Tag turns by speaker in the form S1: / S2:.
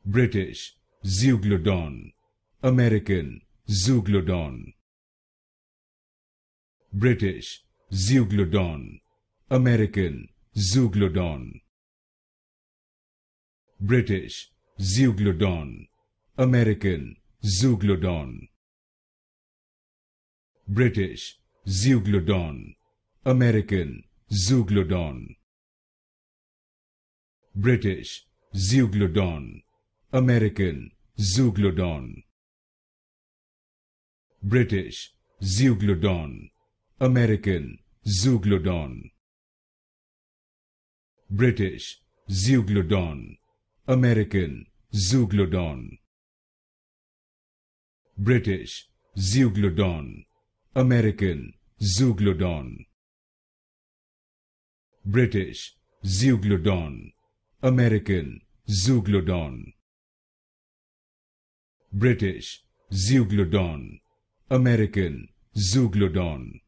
S1: British Zeuglodon, American Zeuglodon. British Zeuglodon, American Zeuglodon. British Zeuglodon, American Zeuglodon. British Zeuglodon, American Zeuglodon. British Zeuglodon, American Zeuglodon. British Zeuglodon, American Zeuglodon. British Zeuglodon, American Zeuglodon. British Zeuglodon, American Zeuglodon. British Zeuglodon, American Zeuglodon. British Zeuglodon, American Zeuglodon.